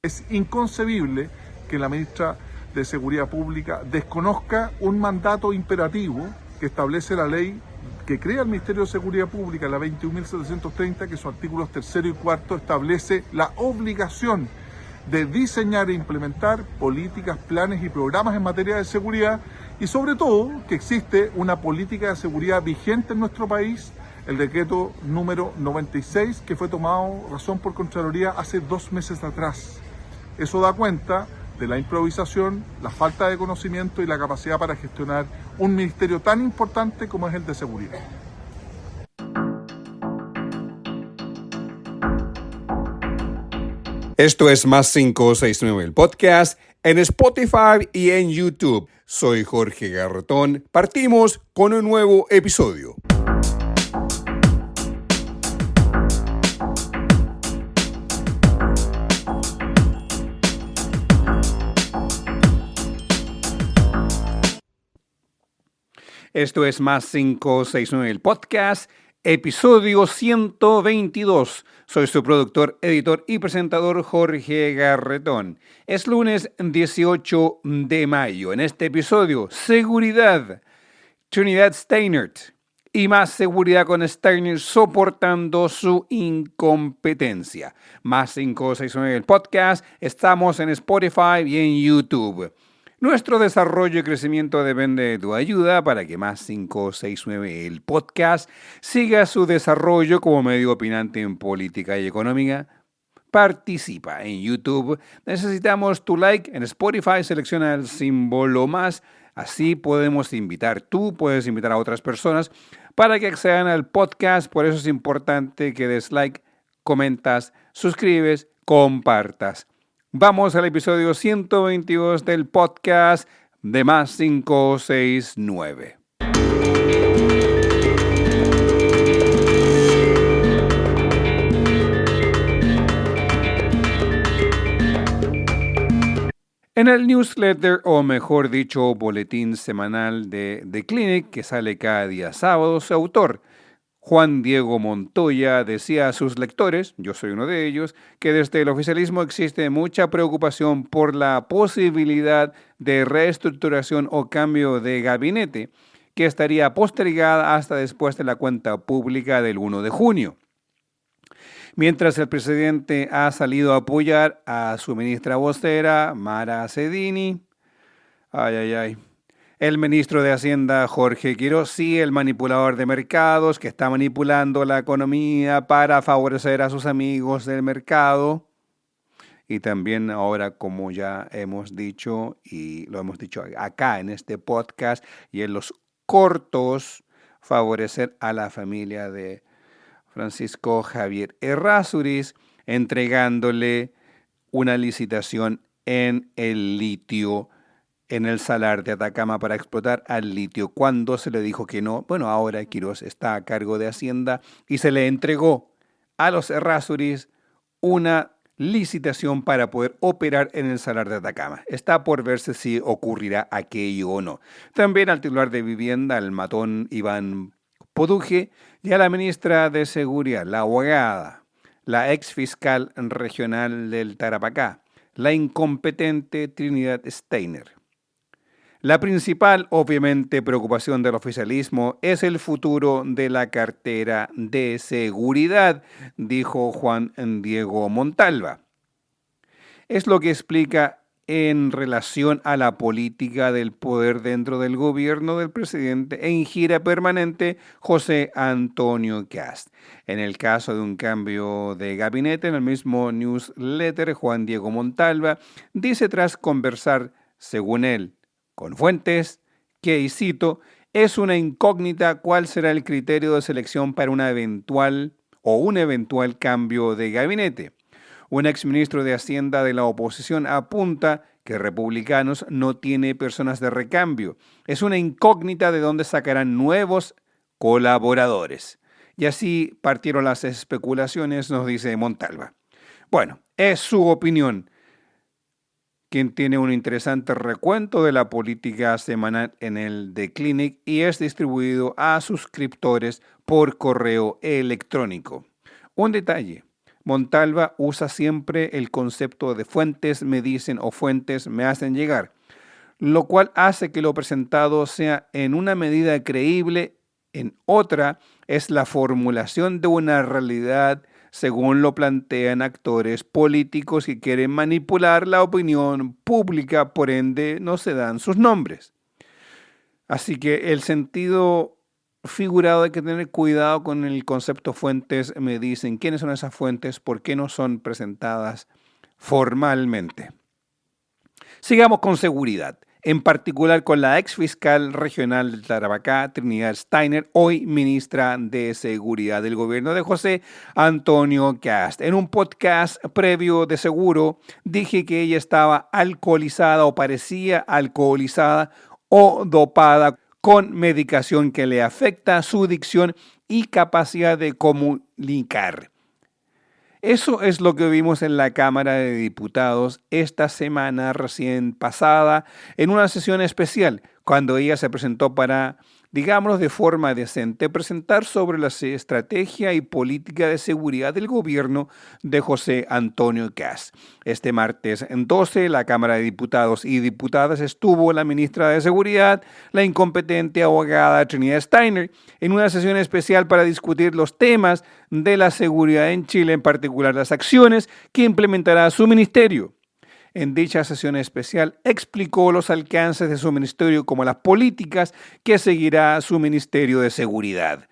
Es inconcebible que la ministra de Seguridad Pública desconozca un mandato imperativo que establece la ley que crea el Ministerio de Seguridad Pública, la 21.730, que sus artículos 3 y 4 establece la obligación de diseñar e implementar políticas, planes y programas en materia de seguridad y sobre todo que existe una política de seguridad vigente en nuestro país, el decreto número 96, que fue tomado razón por Contraloría hace 2 meses atrás. Eso da cuenta de la improvisación, la falta de conocimiento y la capacidad para gestionar un ministerio tan importante como es el de seguridad. Esto es Más 569, el podcast en Spotify y en YouTube. Soy Jorge Garretón. Partimos con un nuevo episodio. Esto es Más 569, el podcast, episodio 122. Soy su productor, editor y presentador Jorge Garretón. Es lunes 18 de mayo. En este episodio, seguridad, Trinidad Steinert y más seguridad con Steinert soportando su incompetencia. Más 569, el podcast. Estamos en Spotify y en YouTube. Nuestro desarrollo y crecimiento depende de tu ayuda para que Más 569, el podcast, siga su desarrollo como medio opinante en política y económica. Participa en YouTube. Necesitamos tu like. En Spotify selecciona el símbolo más. Así tú puedes invitar a otras personas para que accedan al podcast. Por eso es importante que des like, comentas, suscribes, compartas. Vamos al episodio 122 del podcast de Más 569. En el newsletter, o mejor dicho, boletín semanal de The Clinic, que sale cada día sábado, su autor, Juan Diego Montoya, decía a sus lectores, yo soy uno de ellos, que desde el oficialismo existe mucha preocupación por la posibilidad de reestructuración o cambio de gabinete, que estaría postergada hasta después de la cuenta pública del 1 de junio. Mientras el presidente ha salido a apoyar a su ministra vocera, Mara Cedini, el ministro de Hacienda, Jorge Quiroz, sí, el manipulador de mercados que está manipulando la economía para favorecer a sus amigos del mercado. Y también ahora, como ya hemos dicho, y lo hemos dicho acá en este podcast y en los cortos, favorecer a la familia de Francisco Javier Errázuriz, entregándole una licitación en el litio, en el Salar de Atacama para explotar al litio. Cuando se le dijo que no, bueno, ahora Quiroz está a cargo de Hacienda y se le entregó a los Errázuriz una licitación para poder operar en el Salar de Atacama. Está por verse si ocurrirá aquello o no. También al titular de Vivienda, el matón Iván Poduje, y a la ministra de Seguridad, la abogada, la ex fiscal regional del Tarapacá, la incompetente Trinidad Steinert. La principal, obviamente, preocupación del oficialismo es el futuro de la cartera de seguridad, dijo Juan Diego Montalva. Es lo que explica en relación a la política del poder dentro del gobierno del presidente en gira permanente José Antonio Kast. En el caso de un cambio de gabinete, en el mismo newsletter, Juan Diego Montalva dice, tras conversar, según él, con fuentes, que, y cito, es una incógnita cuál será el criterio de selección para un eventual cambio de gabinete. Un exministro de Hacienda de la oposición apunta que Republicanos no tiene personas de recambio. Es una incógnita de dónde sacarán nuevos colaboradores. Y así partieron las especulaciones, nos dice Montalva. Bueno, es su opinión. Quien tiene un interesante recuento de la política semanal en el The Clinic y es distribuido a suscriptores por correo electrónico. Un detalle. Montalva usa siempre el concepto de fuentes me dicen o fuentes me hacen llegar, lo cual hace que lo presentado sea en una medida creíble, en otra es la formulación de una realidad según lo plantean actores políticos que quieren manipular la opinión pública, por ende no se dan sus nombres. Así que el sentido figurado hay que tener cuidado con el concepto fuentes me dicen. ¿Quiénes son esas fuentes? ¿Por qué no son presentadas formalmente? Sigamos con seguridad, en particular con la ex fiscal regional de Tarapacá, Trinidad Steiner, hoy ministra de Seguridad del gobierno de José Antonio Kast. En un podcast previo de Seguro dije que ella estaba alcoholizada o parecía alcoholizada o dopada con medicación que le afecta su dicción y capacidad de comunicar. Eso es lo que vimos en la Cámara de Diputados esta semana recién pasada en una sesión especial, cuando ella se presentó para, digámoslo de forma decente, presentar sobre la estrategia y política de seguridad del gobierno de José Antonio Kast. Este martes 12, la Cámara de Diputados y Diputadas estuvo la ministra de Seguridad, la incompetente abogada Trinidad Steiner, en una sesión especial para discutir los temas de la seguridad en Chile, en particular las acciones que implementará su ministerio. En dicha sesión especial explicó los alcances de su ministerio como las políticas que seguirá su Ministerio de Seguridad.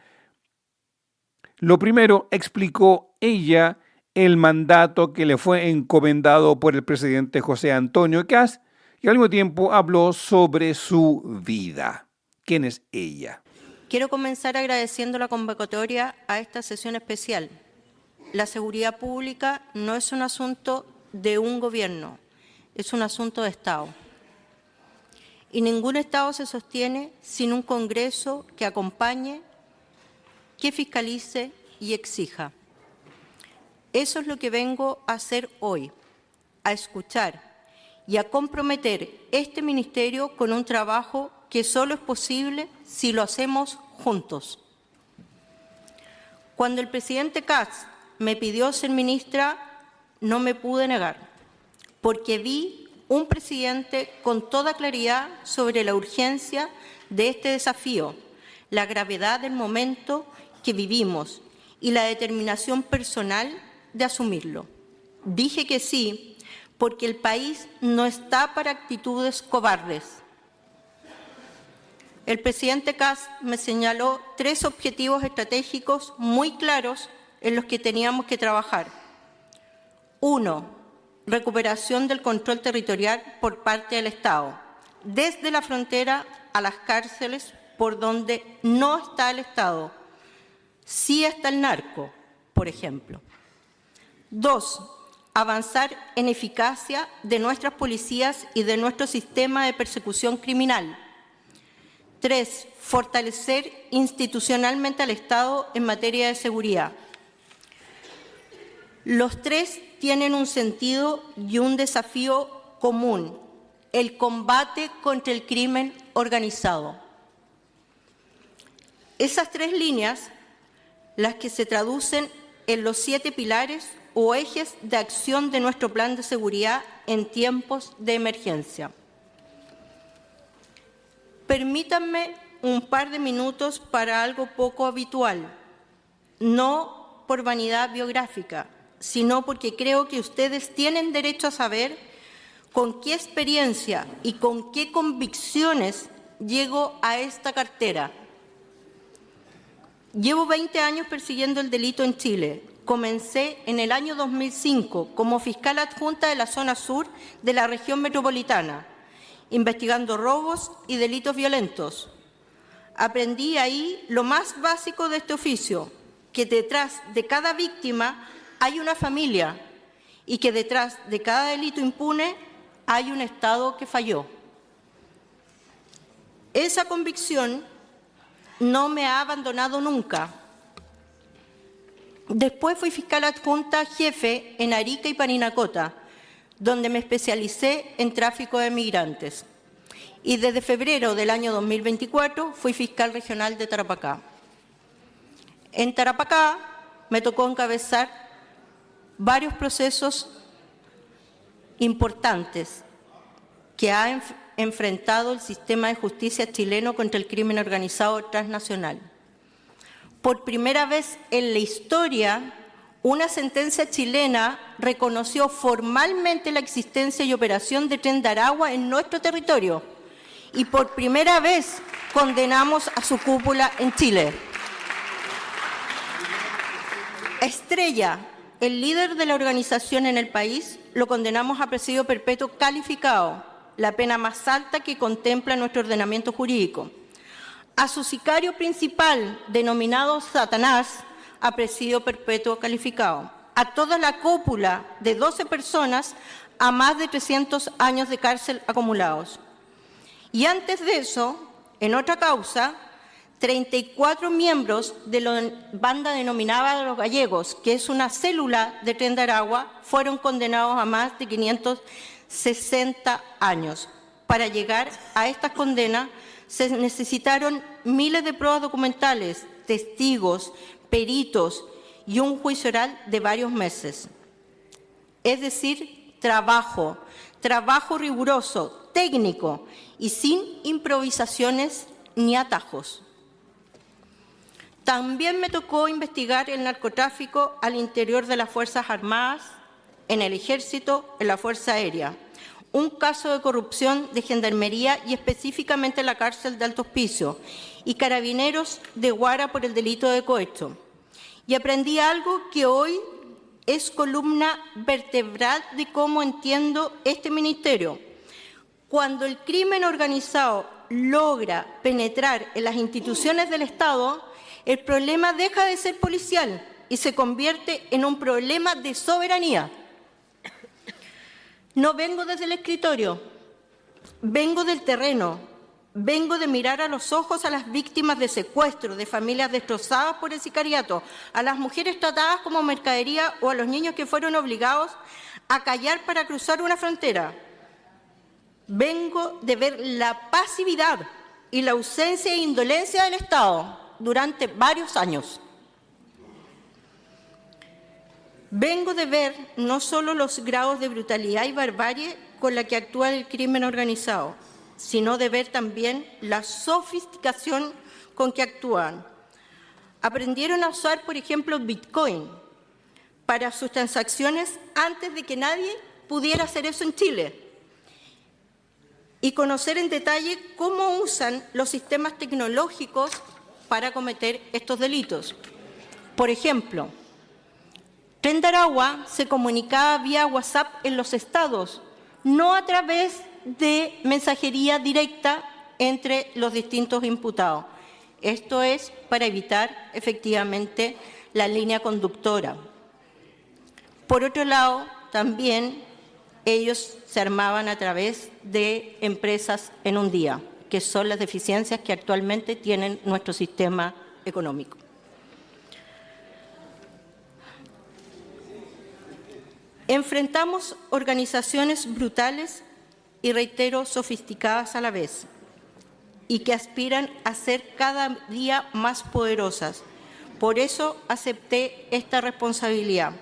Lo primero, explicó ella el mandato que le fue encomendado por el presidente José Antonio Kast y al mismo tiempo habló sobre su vida. ¿Quién es ella? Quiero comenzar agradeciendo la convocatoria a esta sesión especial. La seguridad pública no es un asunto de un gobierno. Es un asunto de Estado. Y ningún Estado se sostiene sin un Congreso que acompañe, que fiscalice y exija. Eso es lo que vengo a hacer hoy, a escuchar y a comprometer este ministerio con un trabajo que solo es posible si lo hacemos juntos. Cuando el presidente Kast me pidió ser ministra, no me pude negar, porque vi un presidente con toda claridad sobre la urgencia de este desafío, la gravedad del momento que vivimos y la determinación personal de asumirlo. Dije que sí, porque el país no está para actitudes cobardes. El presidente Kast me señaló 3 objetivos estratégicos muy claros en los que teníamos que trabajar. 1. Recuperación del control territorial por parte del Estado, desde la frontera a las cárceles por donde no está el Estado, sí está el narco, por ejemplo. 2. Avanzar en eficacia de nuestras policías y de nuestro sistema de persecución criminal. 3. Fortalecer institucionalmente al Estado en materia de seguridad. Los 3 tienen un sentido y un desafío común: el combate contra el crimen organizado. Esas 3 líneas, las que se traducen en los 7 pilares o ejes de acción de nuestro plan de seguridad en tiempos de emergencia. Permítanme un par de minutos para algo poco habitual, no por vanidad biográfica, sino porque creo que ustedes tienen derecho a saber con qué experiencia y con qué convicciones llego a esta cartera. Llevo 20 años persiguiendo el delito en Chile. Comencé en el año 2005 como fiscal adjunta de la zona sur de la región metropolitana, investigando robos y delitos violentos. Aprendí ahí lo más básico de este oficio, que detrás de cada víctima hay una familia y que detrás de cada delito impune hay un Estado que falló. Esa convicción no me ha abandonado nunca. Después fui fiscal adjunta jefe en Arica y Parinacota, donde me especialicé en tráfico de migrantes. Y desde febrero del año 2024 fui fiscal regional de Tarapacá. En Tarapacá me tocó encabezar varios procesos importantes que ha enfrentado el sistema de justicia chileno contra el crimen organizado transnacional. Por primera vez en la historia, una sentencia chilena reconoció formalmente la existencia y operación de Tren de Aragua en nuestro territorio y por primera vez condenamos a su cúpula en Chile. Estrella, el líder de la organización en el país, lo condenamos a presidio perpetuo calificado, la pena más alta que contempla nuestro ordenamiento jurídico. A su sicario principal, denominado Satanás, a presidio perpetuo calificado. A toda la cúpula de 12 personas a más de 300 años de cárcel acumulados. Y antes de eso, en otra causa, 34 miembros de la banda denominada Los Gallegos, que es una célula de Tren de Aragua, fueron condenados a más de 560 años. Para llegar a estas condenas se necesitaron miles de pruebas documentales, testigos, peritos y un juicio oral de varios meses. Es decir, trabajo riguroso, técnico y sin improvisaciones ni atajos. También me tocó investigar el narcotráfico al interior de las Fuerzas Armadas, en el Ejército, en la Fuerza Aérea. Un caso de corrupción de Gendarmería y específicamente en la cárcel de Alto Hospicio y Carabineros de Huara por el delito de cohecho. Y aprendí algo que hoy es columna vertebral de cómo entiendo este ministerio. Cuando el crimen organizado logra penetrar en las instituciones del Estado, el problema deja de ser policial y se convierte en un problema de soberanía. No vengo desde el escritorio, vengo del terreno, vengo de mirar a los ojos a las víctimas de secuestro, de familias destrozadas por el sicariato, a las mujeres tratadas como mercadería o a los niños que fueron obligados a callar para cruzar una frontera. Vengo de ver la pasividad y la ausencia e indolencia del Estado durante varios años. Vengo de ver no solo los grados de brutalidad y barbarie con la que actúa el crimen organizado, sino de ver también la sofisticación con que actúan. Aprendieron a usar, por ejemplo, Bitcoin para sus transacciones antes de que nadie pudiera hacer eso en Chile. Y conocer en detalle cómo usan los sistemas tecnológicos para cometer estos delitos. Por ejemplo, Tren de Aragua se comunicaba vía WhatsApp en los estados, no a través de mensajería directa entre los distintos imputados. Esto es para evitar efectivamente la línea conductora. Por otro lado, también ellos se armaban a través de empresas en un día, que son las deficiencias que actualmente tiene nuestro sistema económico. Enfrentamos organizaciones brutales y, reitero, sofisticadas a la vez, y que aspiran a ser cada día más poderosas. Por eso acepté esta responsabilidad,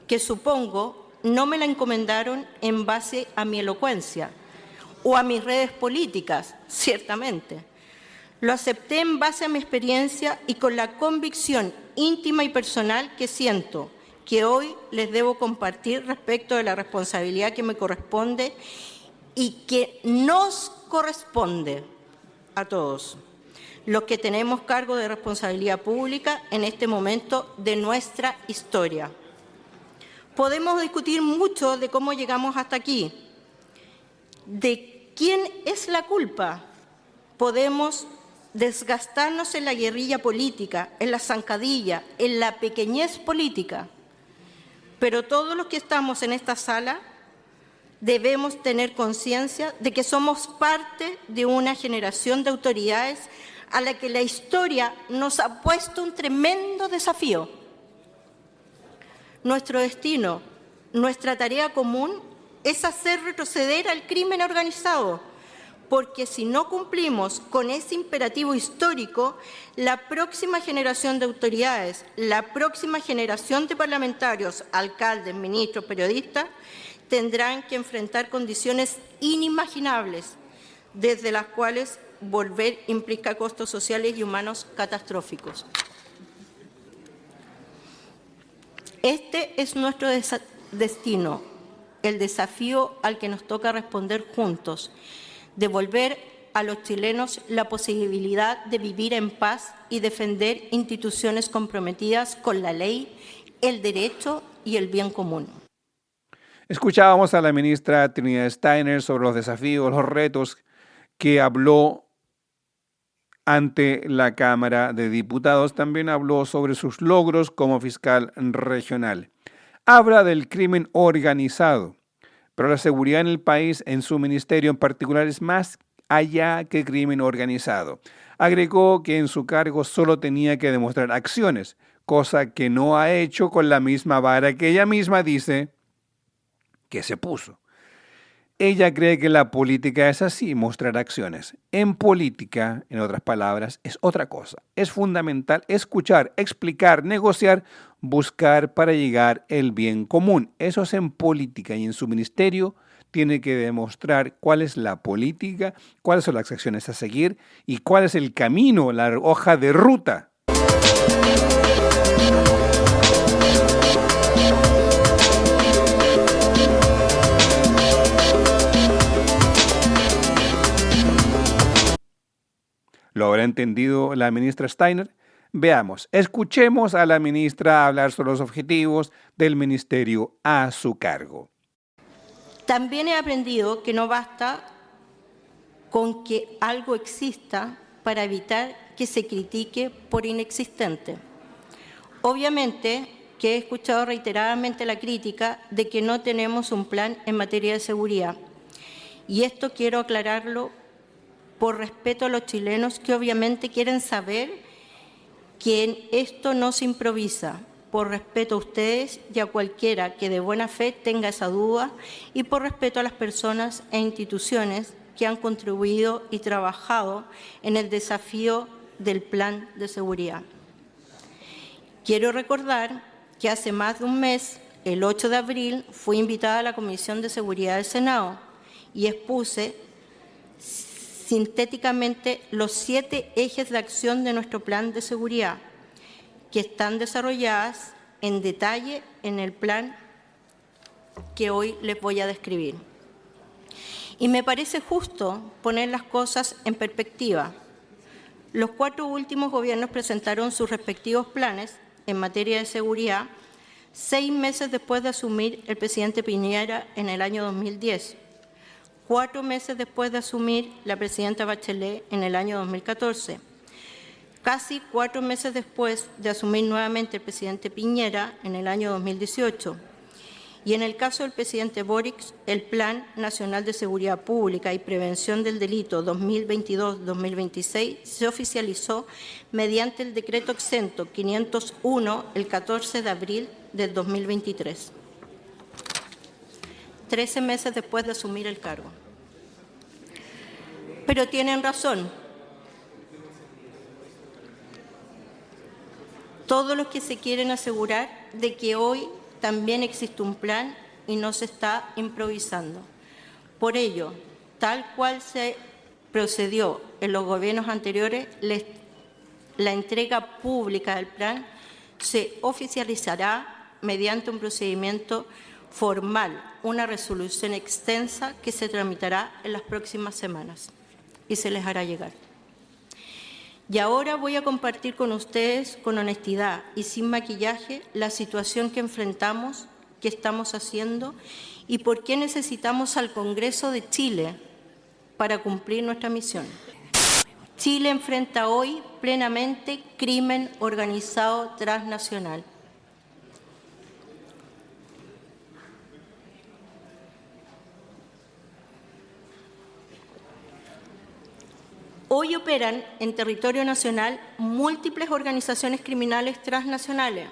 que supongo no me la encomendaron en base a mi elocuencia o a mis redes políticas, ciertamente. Lo acepté en base a mi experiencia y con la convicción íntima y personal que siento que hoy les debo compartir respecto de la responsabilidad que me corresponde y que nos corresponde a todos, los que tenemos cargo de responsabilidad pública en este momento de nuestra historia. Podemos discutir mucho de cómo llegamos hasta aquí, de quién es la culpa. Podemos desgastarnos en la guerrilla política, en la zancadilla, en la pequeñez política. Pero todos los que estamos en esta sala debemos tener conciencia de que somos parte de una generación de autoridades a la que la historia nos ha puesto un tremendo desafío. Nuestro destino, nuestra tarea común es hacer retroceder al crimen organizado, porque si no cumplimos con ese imperativo histórico, la próxima generación de autoridades, la próxima generación de parlamentarios, alcaldes, ministros, periodistas, tendrán que enfrentar condiciones inimaginables, desde las cuales volver implica costos sociales y humanos catastróficos. Este es nuestro destino, el desafío al que nos toca responder juntos, devolver a los chilenos la posibilidad de vivir en paz y defender instituciones comprometidas con la ley, el derecho y el bien común. Escuchábamos a la ministra Trinidad Steiner sobre los desafíos, los retos que habló ante la Cámara de Diputados. También habló sobre sus logros como fiscal regional. Habla del crimen organizado, pero la seguridad en el país, en su ministerio en particular, es más allá que crimen organizado. Agregó que en su cargo solo tenía que demostrar acciones, cosa que no ha hecho con la misma vara que ella misma dice que se puso. Ella cree que la política es así, mostrar acciones. En política, en otras palabras, es otra cosa. Es fundamental escuchar, explicar, negociar, buscar para llegar el bien común. Eso es en política, y en su ministerio tiene que demostrar cuál es la política, cuáles son las acciones a seguir y cuál es el camino, la hoja de ruta. ¿Lo habrá entendido la ministra Steiner? Veamos, escuchemos a la ministra hablar sobre los objetivos del ministerio a su cargo. También he aprendido que no basta con que algo exista para evitar que se critique por inexistente. Obviamente que he escuchado reiteradamente la crítica de que no tenemos un plan en materia de seguridad. Y esto quiero aclararlo por respeto a los chilenos que obviamente quieren saber que en esto no se improvisa, por respeto a ustedes y a cualquiera que de buena fe tenga esa duda y por respeto a las personas e instituciones que han contribuido y trabajado en el desafío del plan de seguridad. Quiero recordar que hace más de un mes, el 8 de abril, fui invitada a la Comisión de Seguridad del Senado y expuse sintéticamente los 7 ejes de acción de nuestro plan de seguridad, que están desarrolladas en detalle en el plan que hoy les voy a describir. Y me parece justo poner las cosas en perspectiva. Los 4 últimos gobiernos presentaron sus respectivos planes en materia de seguridad 6 meses después de asumir el presidente Piñera en el año 2010. 4 meses después de asumir la presidenta Bachelet en el año 2014, casi 4 meses después de asumir nuevamente el presidente Piñera en el año 2018, y en el caso del presidente Boric, el Plan Nacional de Seguridad Pública y Prevención del Delito 2022-2026 se oficializó mediante el decreto exento 501 el 14 de abril del 2023. 13 meses después de asumir el cargo. Pero tienen razón. Todos los que se quieren asegurar de que hoy también existe un plan y no se está improvisando. Por ello, tal cual se procedió en los gobiernos anteriores, la entrega pública del plan se oficializará mediante un procedimiento formal, una resolución extensa que se tramitará en las próximas semanas y se les hará llegar. Y ahora voy a compartir con ustedes con honestidad y sin maquillaje la situación que enfrentamos, que estamos haciendo y por qué necesitamos al Congreso de Chile para cumplir nuestra misión. Chile enfrenta hoy plenamente crimen organizado transnacional. Hoy operan en territorio nacional múltiples organizaciones criminales transnacionales.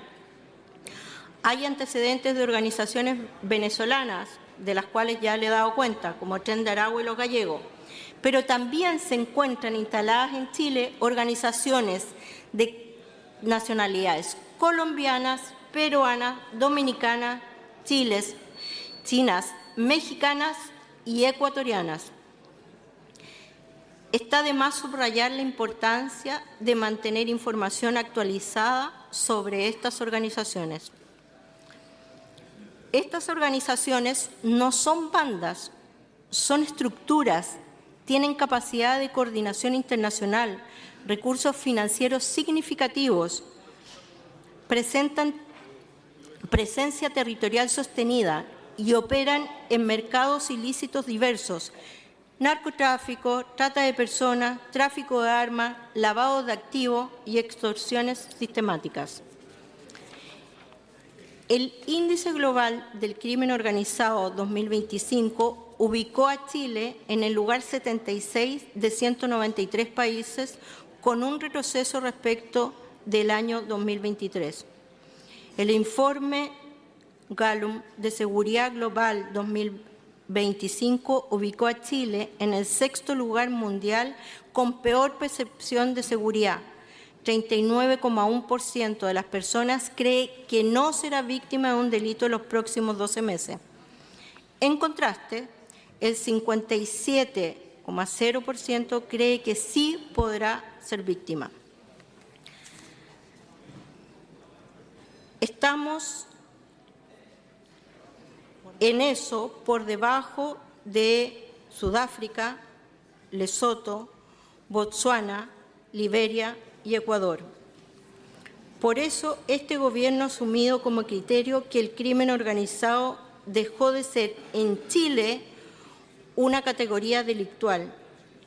Hay antecedentes de organizaciones venezolanas, de las cuales ya le he dado cuenta, como Tren de Aragua y Los Gallegos, pero también se encuentran instaladas en Chile organizaciones de nacionalidades colombianas, peruanas, dominicanas, chinas, mexicanas y ecuatorianas. Está de más subrayar la importancia de mantener información actualizada sobre estas organizaciones. Estas organizaciones no son bandas, son estructuras, tienen capacidad de coordinación internacional, recursos financieros significativos, presentan presencia territorial sostenida y operan en mercados ilícitos diversos: narcotráfico, trata de personas, tráfico de armas, lavado de activos y extorsiones sistemáticas. El Índice Global del Crimen Organizado 2025 ubicó a Chile en el lugar 76 de 193 países, con un retroceso respecto del año 2023. El informe Gallup de Seguridad Global 2025 ubicó a Chile en el 6º lugar mundial con peor percepción de seguridad. 39,1% de las personas cree que no será víctima de un delito en los próximos 12 meses. En contraste, el 57,0% cree que sí podrá ser víctima. Estamos en eso por debajo de Sudáfrica, Lesoto, Botsuana, Liberia y Ecuador. Por eso, este Gobierno ha asumido como criterio que el crimen organizado dejó de ser en Chile una categoría delictual.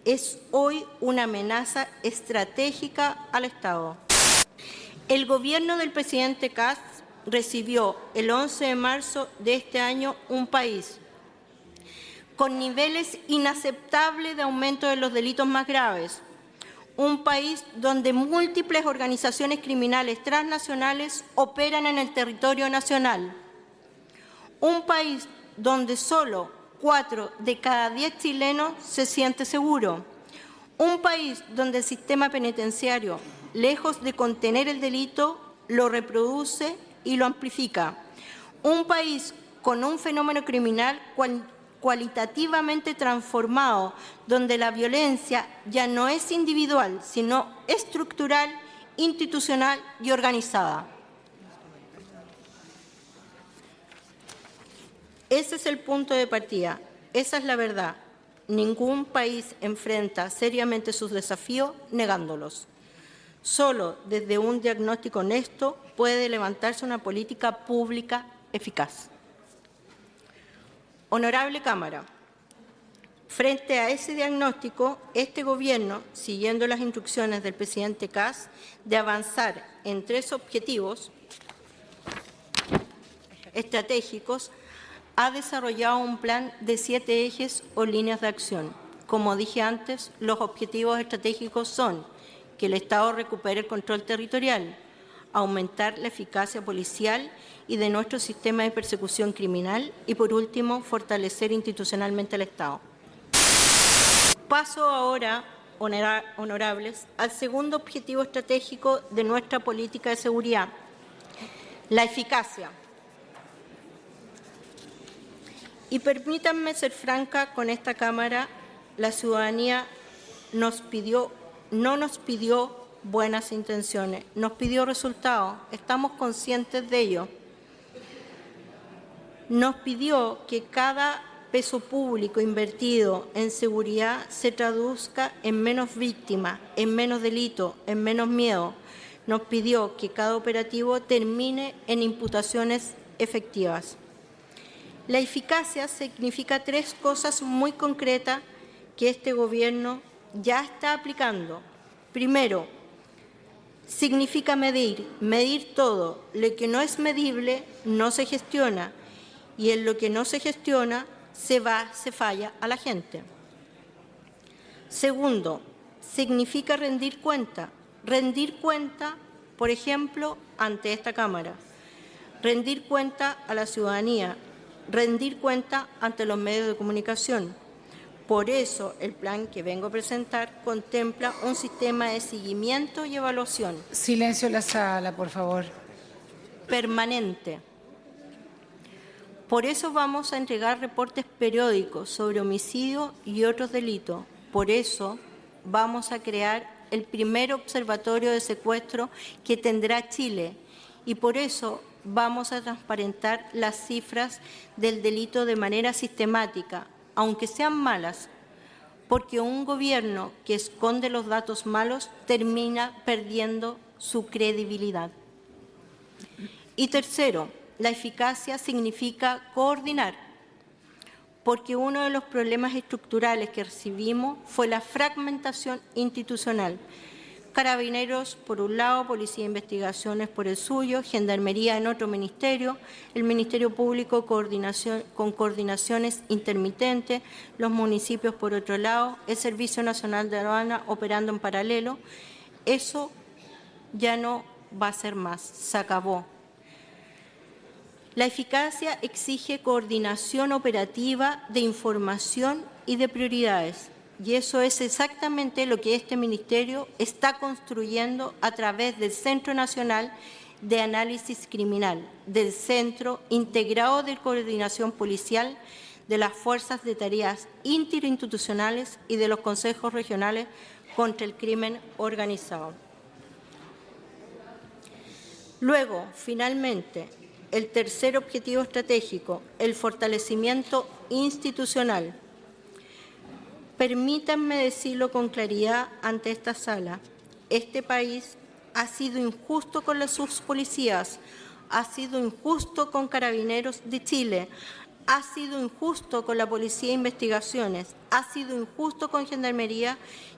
Es hoy una amenaza estratégica al Estado. El Gobierno del presidente Kast recibió el 11 de marzo de este año un país con niveles inaceptables de aumento de los delitos más graves, un país donde múltiples organizaciones criminales transnacionales operan en el territorio nacional, un país donde solo 4 de cada 10 chilenos se siente seguro, un país donde el sistema penitenciario, lejos de contener el delito, lo reproduce y lo amplifica, un país con un fenómeno criminal cualitativamente transformado, donde la violencia ya no es individual, sino estructural, institucional y organizada. Ese es el punto de partida, esa es la verdad. Ningún país enfrenta seriamente sus desafíos negándolos. Solo desde un diagnóstico honesto puede levantarse una política pública eficaz. Honorable Cámara, frente a ese diagnóstico, este Gobierno, siguiendo las instrucciones del presidente Kast de avanzar en 3 objetivos estratégicos, ha desarrollado un plan de 7 ejes o líneas de acción. Como dije antes, los objetivos estratégicos son que el Estado recupere el control territorial, aumentar la eficacia policial y de nuestro sistema de persecución criminal y, por último, fortalecer institucionalmente al Estado. Paso ahora, honorables, al segundo objetivo estratégico de nuestra política de seguridad, la eficacia. Y permítanme ser franca con esta Cámara, la ciudadanía no nos pidió buenas intenciones, nos pidió resultados, estamos conscientes de ello. Nos pidió que cada peso público invertido en seguridad se traduzca en menos víctimas, en menos delitos, en menos miedo. Nos pidió que cada operativo termine en imputaciones efectivas. La eficacia significa 3 cosas muy concretas que este Gobierno ya está aplicando. Primero, significa medir todo. Lo que no es medible no se gestiona, y en lo que no se gestiona se falla a la gente. Segundo, significa rendir cuenta. Rendir cuenta, por ejemplo, ante esta Cámara. Rendir cuenta a la ciudadanía. Rendir cuenta ante los medios de comunicación. Por eso, el plan que vengo a presentar contempla un sistema de seguimiento y evaluación Silencio en la sala, por favor. permanente. Por eso vamos a entregar reportes periódicos sobre homicidio y otros delitos. Por eso vamos a crear el primer observatorio de secuestro que tendrá Chile. Y por eso vamos a transparentar las cifras del delito de manera sistemática, aunque sean malas, porque un gobierno que esconde los datos malos termina perdiendo su credibilidad. Y tercero, la eficacia significa coordinar, porque uno de los problemas estructurales que recibimos fue la fragmentación institucional. Carabineros por un lado, Policía de Investigaciones por el suyo, Gendarmería en otro ministerio, el Ministerio Público con coordinaciones intermitentes, los municipios por otro lado, el Servicio Nacional de Aduana operando en paralelo. Eso ya no va a ser más, se acabó. La eficacia exige coordinación operativa de información y de prioridades. Y eso es exactamente lo que este ministerio está construyendo a través del Centro Nacional de Análisis Criminal, del Centro Integrado de Coordinación Policial, de las Fuerzas de Tareas Interinstitucionales y de los Consejos Regionales contra el Crimen Organizado. Luego, finalmente, el tercer objetivo estratégico, el fortalecimiento institucional. Permítanme decirlo con claridad ante esta sala. Este país ha sido injusto con sus policías, ha sido injusto con Carabineros de Chile, ha sido injusto con la Policía de Investigaciones, ha sido injusto con Gendarmería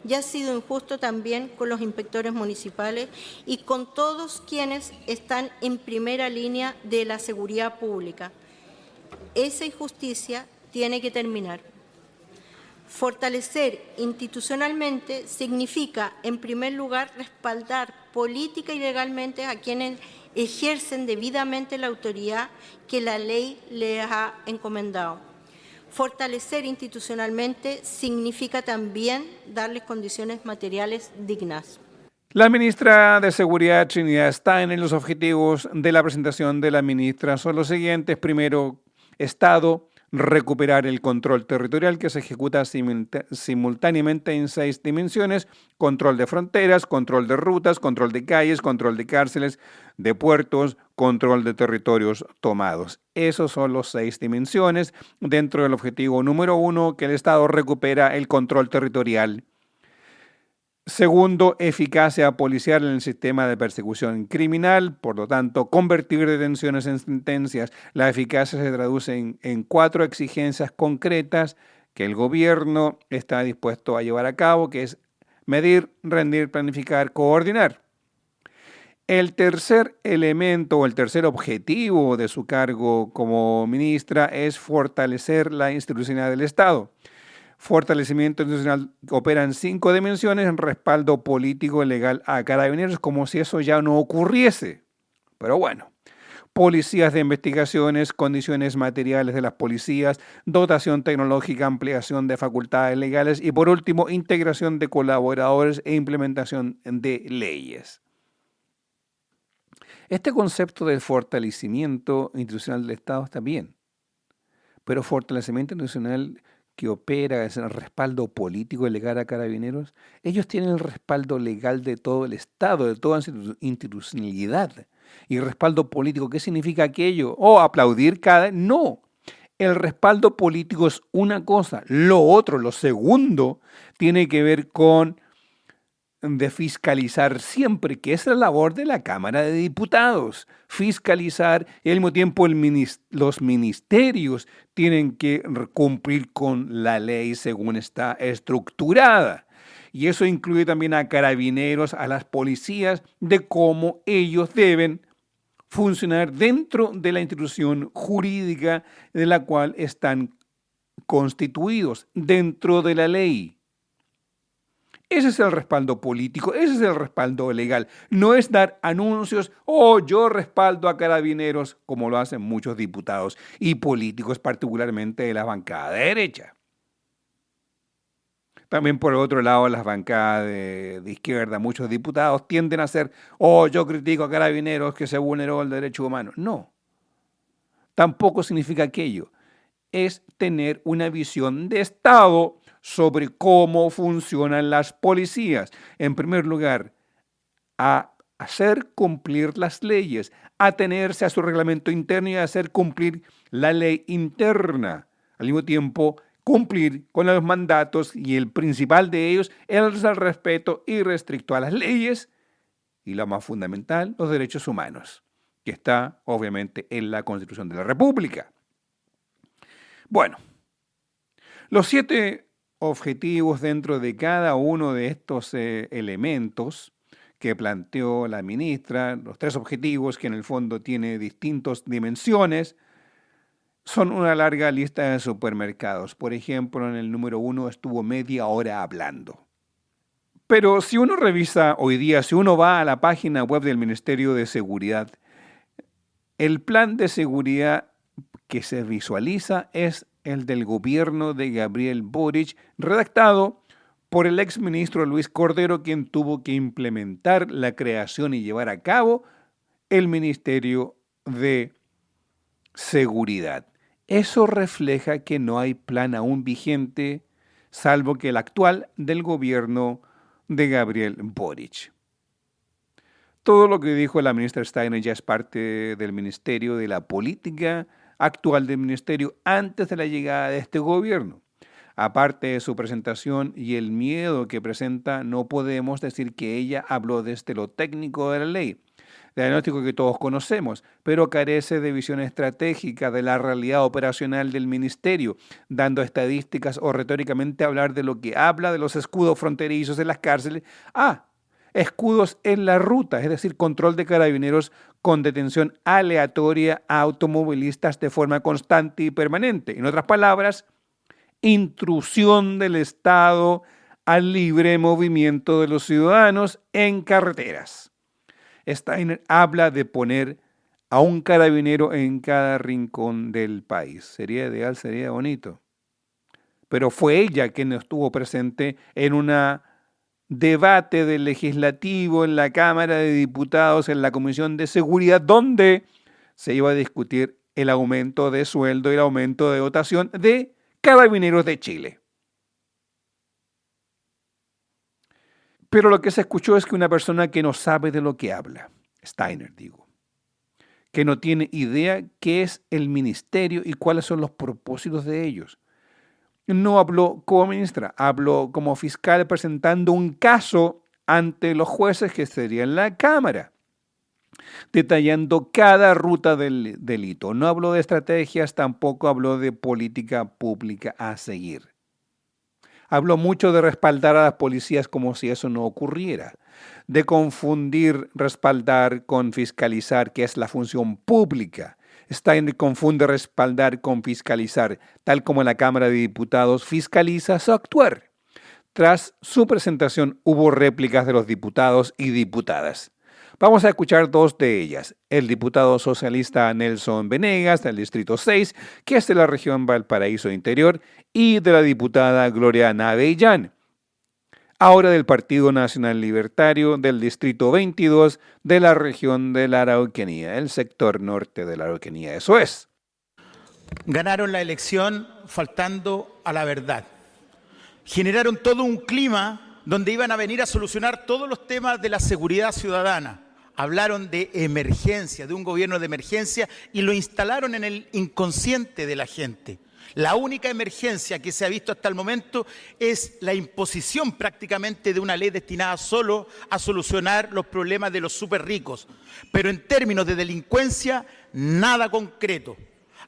y ha sido injusto también con los inspectores municipales y con todos quienes están en primera línea de la seguridad pública. Esa injusticia tiene que terminar. Fortalecer institucionalmente significa, en primer lugar, respaldar política y legalmente a quienes ejercen debidamente la autoridad que la ley les ha encomendado. Fortalecer institucionalmente significa también darles condiciones materiales dignas. La ministra de Seguridad, Trinidad Stein, en los objetivos de la presentación de la ministra son los siguientes. Primero, Estado, recuperar el control territorial que se ejecuta simultáneamente en 6 dimensiones: control de fronteras, control de rutas, control de calles, control de cárceles, de puertos, control de territorios tomados. Esos son los 6 dimensiones dentro del objetivo número 1, que el Estado recupera el control territorial. Segundo, eficacia policial en el sistema de persecución criminal, por lo tanto, convertir detenciones en sentencias. La eficacia se traduce en 4 exigencias concretas que el gobierno está dispuesto a llevar a cabo, que es medir, rendir, planificar, coordinar. El tercer elemento o el tercer objetivo de su cargo como ministra es fortalecer la institucionalidad del Estado. Fortalecimiento institucional opera en 5 dimensiones: en respaldo político y legal a Carabineros, como si eso ya no ocurriese. Pero bueno, policías de investigaciones, condiciones materiales de las policías, dotación tecnológica, ampliación de facultades legales y, por último, integración de colaboradores e implementación de leyes. Este concepto de fortalecimiento institucional del Estado está bien, pero fortalecimiento institucional que opera es el respaldo político y legal a Carabineros. Ellos tienen el respaldo legal de todo el Estado, de toda institucionalidad. ¿Y respaldo político qué significa aquello? ¿Aplaudir cada...? No. El respaldo político es una cosa. Lo otro, lo segundo, tiene que ver con de fiscalizar siempre, que es la labor de la Cámara de Diputados. Fiscalizar y al mismo tiempo los ministerios tienen que cumplir con la ley según está estructurada. Y eso incluye también a Carabineros, a las policías, de cómo ellos deben funcionar dentro de la institución jurídica de la cual están constituidos, dentro de la ley. Ese es el respaldo político, ese es el respaldo legal. No es dar anuncios, yo respaldo a Carabineros, como lo hacen muchos diputados y políticos, particularmente de la bancada de derecha. También por el otro lado, las bancadas de izquierda, muchos diputados tienden a ser, oh, yo critico a Carabineros que se vulneró el derecho humano. No, tampoco significa aquello. Es tener una visión de Estado sobre cómo funcionan las policías. En primer lugar, a hacer cumplir las leyes, atenerse a su reglamento interno y hacer cumplir la ley interna. Al mismo tiempo, cumplir con los mandatos y el principal de ellos es el respeto irrestricto a las leyes y lo más fundamental, los derechos humanos, que está obviamente en la Constitución de la República. Bueno, los 7 objetivos dentro de cada uno de estos elementos que planteó la ministra, los 3 objetivos que en el fondo tiene distintas dimensiones, son una larga lista de supermercados. Por ejemplo, en el número 1 estuvo media hora hablando. Pero si uno revisa hoy día, si uno va a la página web del Ministerio de Seguridad, el plan de seguridad que se visualiza es el del gobierno de Gabriel Boric, redactado por el exministro Luis Cordero, quien tuvo que implementar la creación y llevar a cabo el Ministerio de Seguridad. Eso refleja que no hay plan aún vigente, salvo que el actual del gobierno de Gabriel Boric. Todo lo que dijo la ministra Steiner ya es parte del ministerio, de la política actual del ministerio antes de la llegada de este gobierno. Aparte de su presentación y el miedo que presenta, no podemos decir que ella habló desde lo técnico de la ley, del diagnóstico que todos conocemos, pero carece de visión estratégica de la realidad operacional del ministerio, dando estadísticas o retóricamente hablar de lo que habla de los escudos fronterizos en las cárceles. Escudos en la ruta, es decir, control de carabineros con detención aleatoria a automovilistas de forma constante y permanente. En otras palabras, intrusión del Estado al libre movimiento de los ciudadanos en carreteras. Steiner habla de poner a un carabinero en cada rincón del país. Sería ideal, sería bonito. Pero fue ella quien estuvo presente en un debate del legislativo en la Cámara de Diputados, en la Comisión de Seguridad, donde se iba a discutir el aumento de sueldo y el aumento de dotación de Carabineros de Chile. Pero lo que se escuchó es que una persona que no sabe de lo que habla, Steiner digo, que no tiene idea qué es el ministerio y cuáles son los propósitos de ellos. No habló como ministra, habló como fiscal presentando un caso ante los jueces que sería en la Cámara, detallando cada ruta del delito. No habló de estrategias, tampoco habló de política pública a seguir. Habló mucho de respaldar a las policías como si eso no ocurriera, de confundir respaldar con fiscalizar, que es la función pública. Steiner confunde respaldar con fiscalizar, tal como la Cámara de Diputados fiscaliza su actuar. Tras su presentación hubo réplicas de los diputados y diputadas. Vamos a escuchar 2 de ellas. El diputado socialista Nelson Venegas, del Distrito 6, que es de la región Valparaíso Interior, y de la diputada Gloria Navellán, ahora del Partido Nacional Libertario, del Distrito 22, de la región de la Araucanía, el sector norte de la Araucanía. Eso es. Ganaron la elección faltando a la verdad. Generaron todo un clima donde iban a venir a solucionar todos los temas de la seguridad ciudadana. Hablaron de emergencia, de un gobierno de emergencia, y lo instalaron en el inconsciente de la gente. La única emergencia que se ha visto hasta el momento es la imposición prácticamente de una ley destinada solo a solucionar los problemas de los súper ricos. Pero en términos de delincuencia, nada concreto.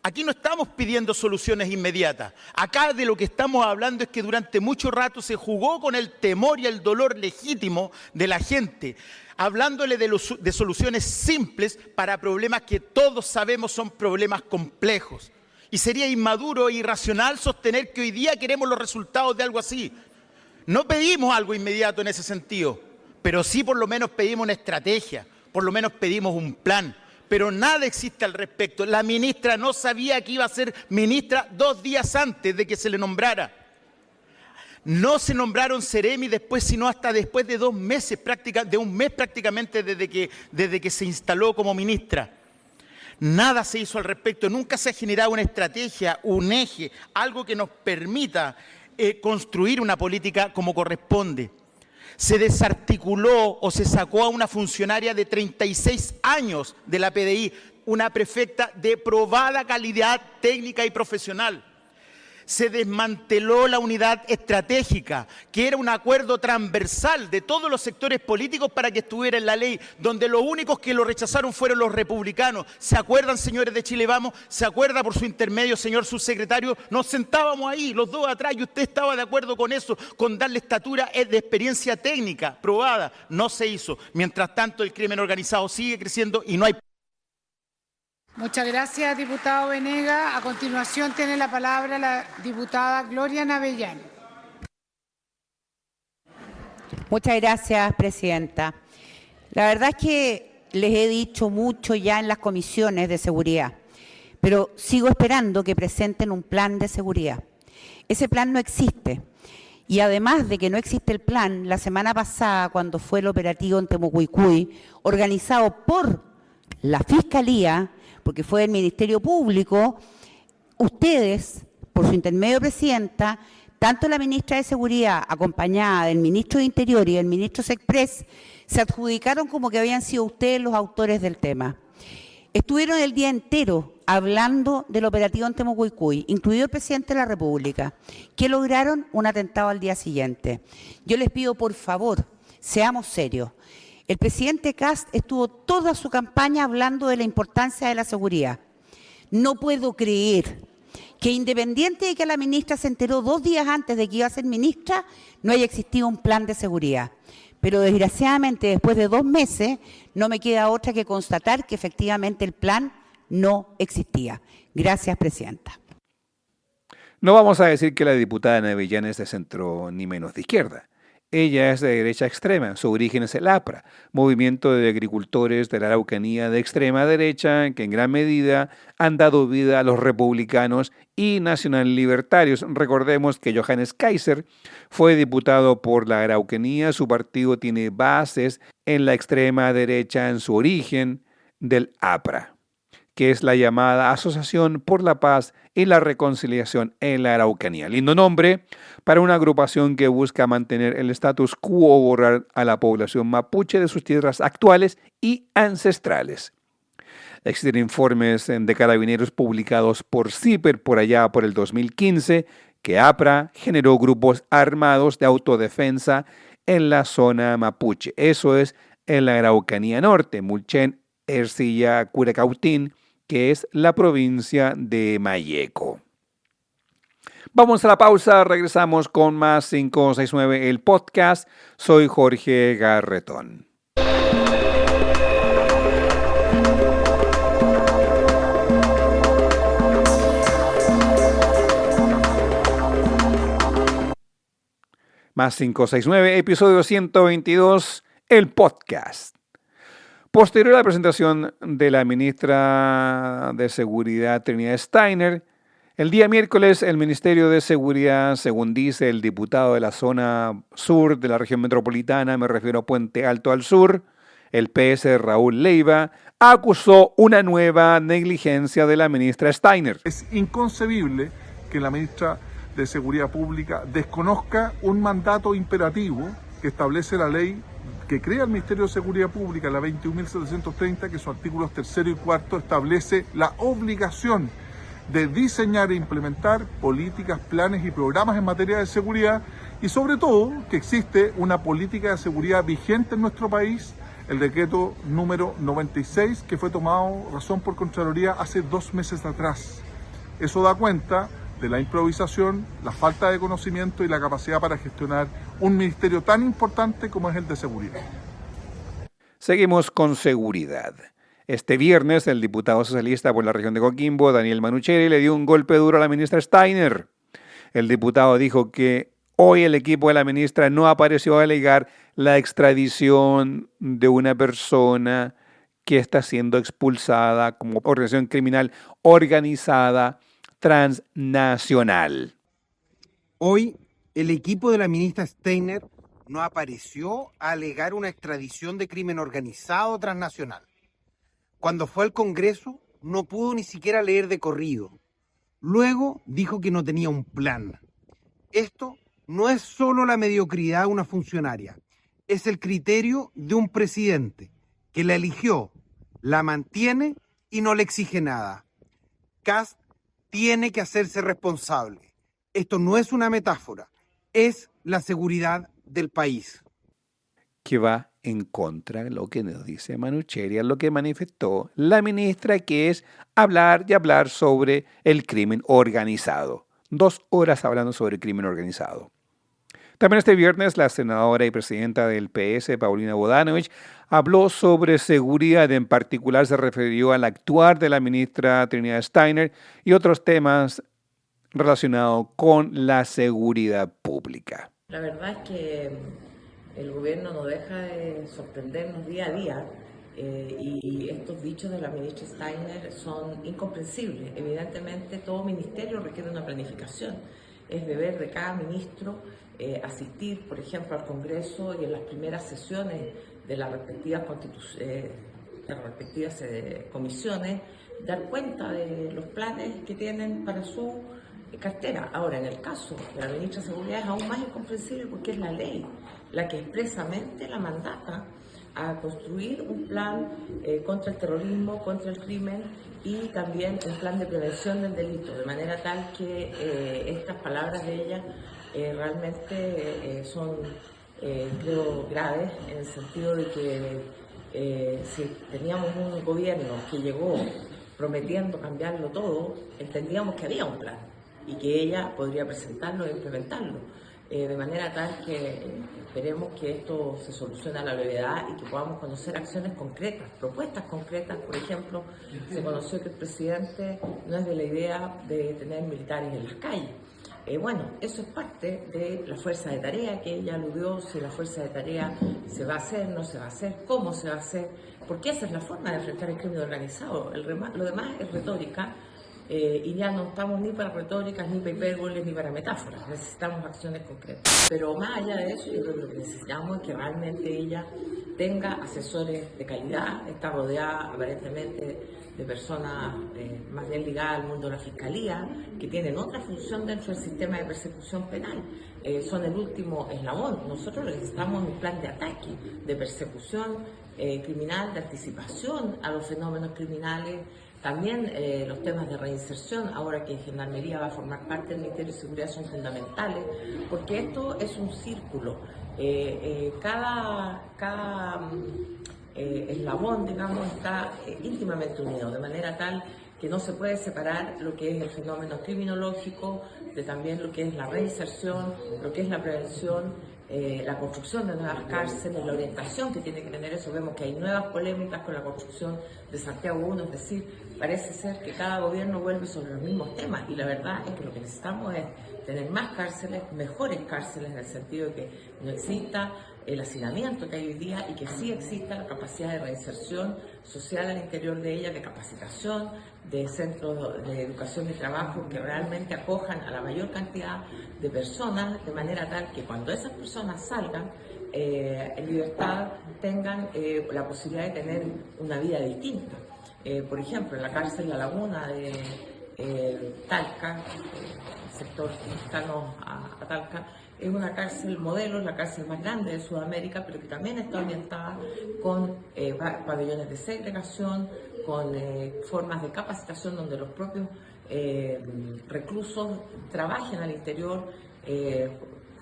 Aquí no estamos pidiendo soluciones inmediatas. Acá de lo que estamos hablando es que durante mucho rato se jugó con el temor y el dolor legítimo de la gente, hablándole de soluciones simples para problemas que todos sabemos son problemas complejos. Y sería inmaduro e irracional sostener que hoy día queremos los resultados de algo así. No pedimos algo inmediato en ese sentido, pero sí por lo menos pedimos una estrategia, por lo menos pedimos un plan. Pero nada existe al respecto. La ministra no sabía que iba a ser ministra 2 días antes de que se le nombrara. No se nombraron Seremi después, sino hasta después de 2 meses, de un mes prácticamente desde que se instaló como ministra. Nada se hizo al respecto, nunca se ha generado una estrategia, un eje, algo que nos permita construir una política como corresponde. Se desarticuló o se sacó a una funcionaria de 36 años de la PDI, una prefecta de probada calidad técnica y profesional. Se desmanteló la unidad estratégica, que era un acuerdo transversal de todos los sectores políticos para que estuviera en la ley, donde los únicos que lo rechazaron fueron los republicanos. ¿Se acuerdan, señores de Chile Vamos? ¿Se acuerda por su intermedio, señor subsecretario? Nos sentábamos ahí, los dos atrás, y usted estaba de acuerdo con eso, con darle estatura de experiencia técnica probada. No se hizo. Mientras tanto, el crimen organizado sigue creciendo y no hay... Muchas gracias, diputado Venegas. A continuación tiene la palabra la diputada Gloria Navellán. Muchas gracias, presidenta. La verdad es que les he dicho mucho ya en las comisiones de seguridad, pero sigo esperando que presenten un plan de seguridad. Ese plan no existe. Y además de que no existe el plan, la semana pasada, cuando fue el operativo en Temucuicui, organizado por la Fiscalía, porque fue el Ministerio Público, ustedes, por su intermedio, presidenta, tanto la ministra de Seguridad, acompañada del ministro de Interior y del ministro Sexpress, se adjudicaron como que habían sido ustedes los autores del tema. Estuvieron el día entero hablando del operativo en Temucuicui, incluido el presidente de la República, que lograron un atentado al día siguiente. Yo les pido, por favor, seamos serios. El presidente Kast estuvo toda su campaña hablando de la importancia de la seguridad. No puedo creer que, independiente de que la ministra se enteró 2 días antes de que iba a ser ministra, no haya existido un plan de seguridad. Pero desgraciadamente, después de 2 meses, no me queda otra que constatar que efectivamente el plan no existía. Gracias, presidenta. No vamos a decir que la diputada Navellán es de centro ni menos de izquierda. Ella es de derecha extrema, su origen es el APRA, movimiento de agricultores de la Araucanía de extrema derecha que en gran medida han dado vida a los republicanos y nacional libertarios. Recordemos que Johannes Kaiser fue diputado por la Araucanía, su partido tiene bases en la extrema derecha en su origen del APRA, que es la llamada Asociación por la Paz y la Reconciliación en la Araucanía. Lindo nombre para una agrupación que busca mantener el status quo o borrar a la población mapuche de sus tierras actuales y ancestrales. Existen informes de carabineros publicados por CIPER por allá por el 2015 que APRA generó grupos armados de autodefensa en la zona mapuche. Eso es en la Araucanía Norte, Mulchen, Ercilla, Curacautín, que es la provincia de Malleco. Vamos a la pausa, regresamos con más 569, el podcast. Soy Jorge Garretón. Más 569, episodio 122, el podcast. Posterior a la presentación de la ministra de Seguridad, Trinidad Steiner, el día miércoles el Ministerio de Seguridad, según dice el diputado de la zona sur de la región metropolitana, me refiero a Puente Alto al sur, el PS Raúl Leiva, acusó una nueva negligencia de la ministra Steiner. Es inconcebible que la ministra de Seguridad Pública desconozca un mandato imperativo que establece la ley que crea el Ministerio de Seguridad Pública, la 21.730, que sus artículos 3 y 4 establece la obligación de diseñar e implementar políticas, planes y programas en materia de seguridad y sobre todo que existe una política de seguridad vigente en nuestro país, el decreto número 96 que fue tomado razón por Contraloría hace 2 meses atrás. Eso da cuenta de la improvisación, la falta de conocimiento y la capacidad para gestionar un ministerio tan importante como es el de seguridad. Seguimos con seguridad. Este viernes, el diputado socialista por la región de Coquimbo, Daniel Manucheri, le dio un golpe duro a la ministra Steiner. El diputado dijo que hoy el equipo de la ministra no apareció a alegar la extradición de una persona que está siendo expulsada como organización criminal organizada transnacional. Hoy El equipo de la ministra Steiner no apareció a alegar una extradición de crimen organizado transnacional. Cuando fue al Congreso, no pudo ni siquiera leer de corrido. Luego dijo que no tenía un plan. Esto no es solo la mediocridad de una funcionaria, es el criterio de un presidente que la eligió, la mantiene y no le exige nada. Kast tiene que hacerse responsable. Esto no es una metáfora, es la seguridad del país. Que va en contra de lo que nos dice Manucheria, lo que manifestó la ministra, que es hablar y hablar sobre el crimen organizado. 2 horas hablando sobre el crimen organizado. También este viernes la senadora y presidenta del PS, Paulina Bodanovich, habló sobre seguridad. En particular se refirió al actuar de la ministra Trinidad Steiner y otros temas relacionados con la seguridad pública. La verdad es que el gobierno no deja de sorprendernos día a día y estos dichos de la ministra Steiner son incomprensibles. Evidentemente todo ministerio requiere una planificación. Es deber de cada ministro asistir, por ejemplo, al Congreso y en las primeras sesiones de las respectivas comisiones, dar cuenta de los planes que tienen para su cartera. Ahora, en el caso de la ministra de Seguridad es aún más incomprensible porque es la ley la que expresamente la mandata a construir un plan contra el terrorismo, contra el crimen y también un plan de prevención del delito, de manera tal que estas palabras de ella realmente son, creo, graves, en el sentido de que si teníamos un gobierno que llegó prometiendo cambiarlo todo, entendíamos que había un plan y que ella podría presentarlo e implementarlo. De manera tal que esperemos que esto se solucione a la brevedad y que podamos conocer acciones concretas, propuestas concretas. Por ejemplo, se conoció que el presidente no es de la idea de tener militares en las calles. Bueno, eso es parte de la fuerza de tarea que ella aludió, si la fuerza de tarea se va a hacer, no se va a hacer, cómo se va a hacer, porque esa es la forma de enfrentar el crimen organizado. Lo demás es retórica. Y ya no estamos ni para retóricas, ni para hipérboles, ni para metáforas. Necesitamos acciones concretas. Pero más allá de eso, yo creo que lo que necesitamos es que realmente ella tenga asesores de calidad. Está rodeada aparentemente de personas más bien ligadas al mundo de la fiscalía, que tienen otra función dentro del sistema de persecución penal. Son el último eslabón. Nosotros necesitamos un plan de ataque, de persecución criminal, de anticipación a los fenómenos criminales. También los temas de reinserción, ahora que Gendarmería va a formar parte del Ministerio de Seguridad, son fundamentales, porque esto es un círculo. Cada eslabón, digamos, está íntimamente unido, de manera tal que no se puede separar lo que es el fenómeno criminológico de también lo que es la reinserción, lo que es la prevención, la construcción de nuevas cárceles, la orientación que tiene que tener eso. Vemos que hay nuevas polémicas con la construcción de Santiago 1, es decir, parece ser que cada gobierno vuelve sobre los mismos temas y la verdad es que lo que necesitamos es tener más cárceles, mejores cárceles, en el sentido de que no exista el hacinamiento que hay hoy día y que sí exista la capacidad de reinserción social al interior de ella, de capacitación, de centros de educación y trabajo que realmente acojan a la mayor cantidad de personas, de manera tal que cuando esas personas salgan en libertad tengan la posibilidad de tener una vida distinta. Por ejemplo, en la cárcel La Laguna de Talca, sector cercano a Talca, es una cárcel modelo, es la cárcel más grande de Sudamérica, pero que también está orientada con pabellones de segregación, con formas de capacitación donde los propios reclusos trabajen al interior,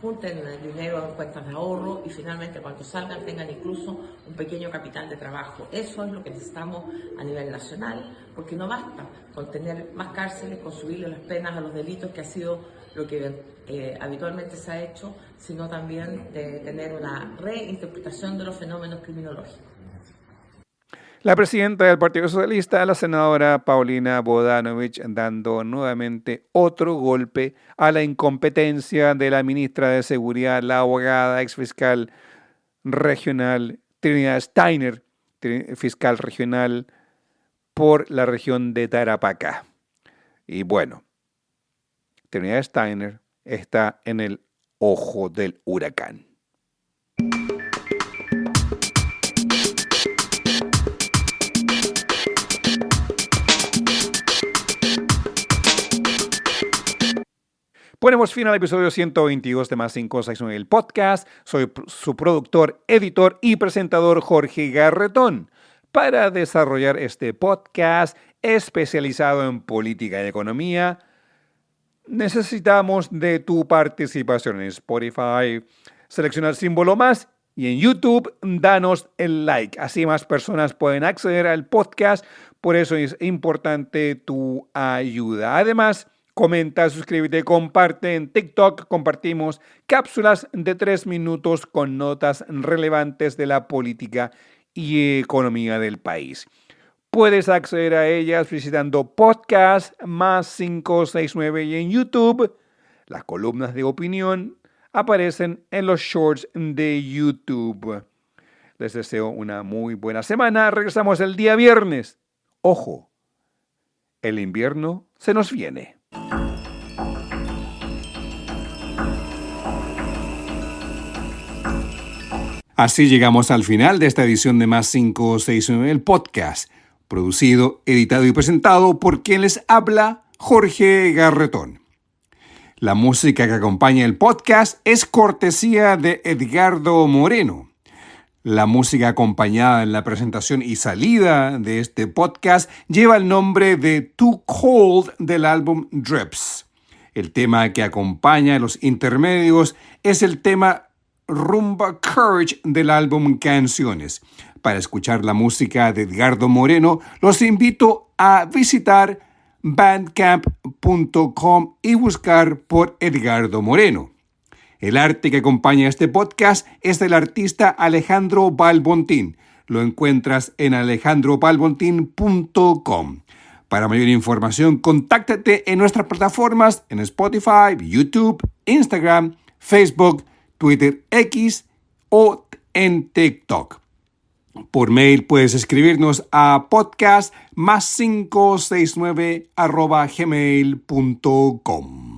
junten el dinero en cuentas de ahorro y finalmente cuando salgan tengan incluso un pequeño capital de trabajo. Eso es lo que necesitamos a nivel nacional, porque no basta con tener más cárceles, con subirle las penas a los delitos, que ha sido lo que habitualmente se ha hecho, sino también de tener una reinterpretación de los fenómenos criminológicos. La presidenta del Partido Socialista, la senadora Paulina Bodanovich, dando nuevamente otro golpe a la incompetencia de la ministra de Seguridad, la abogada exfiscal regional Trinidad Steiner, fiscal regional por la región de Tarapacá. Y bueno, Trinidad Steiner está en el ojo del huracán. Ponemos fin al episodio 122 de Más 569 el podcast. Soy su productor, editor y presentador Jorge Garretón. Para desarrollar este podcast especializado en política y economía, necesitamos de tu participación en Spotify. Selecciona el símbolo más y en YouTube danos el like. Así más personas pueden acceder al podcast. Por eso es importante tu ayuda. Además, comenta, suscríbete, comparte. En TikTok compartimos cápsulas de 3 minutos con notas relevantes de la política y economía del país. Puedes acceder a ellas visitando Podcast Más 569 y en YouTube. Las columnas de opinión aparecen en los shorts de YouTube. Les deseo una muy buena semana. Regresamos el día viernes. Ojo, el invierno se nos viene. Así llegamos al final de esta edición de Más 569, el podcast, producido, editado y presentado por quien les habla, Jorge Garretón. La música que acompaña el podcast es cortesía de Edgardo Moreno. La música acompañada en la presentación y salida de este podcast lleva el nombre de Too Cold del álbum Drips. El tema que acompaña los intermedios es el tema Rumba Courage del álbum Canciones. Para escuchar la música de Edgardo Moreno, los invito a visitar bandcamp.com y buscar por Edgardo Moreno. El arte que acompaña este podcast es del artista Alejandro Balbontín. Lo encuentras en alejandrobalbontin.com. Para mayor información, contáctate en nuestras plataformas en Spotify, YouTube, Instagram, Facebook, Twitter X o en TikTok. Por mail puedes escribirnos a podcast+569@gmail.com.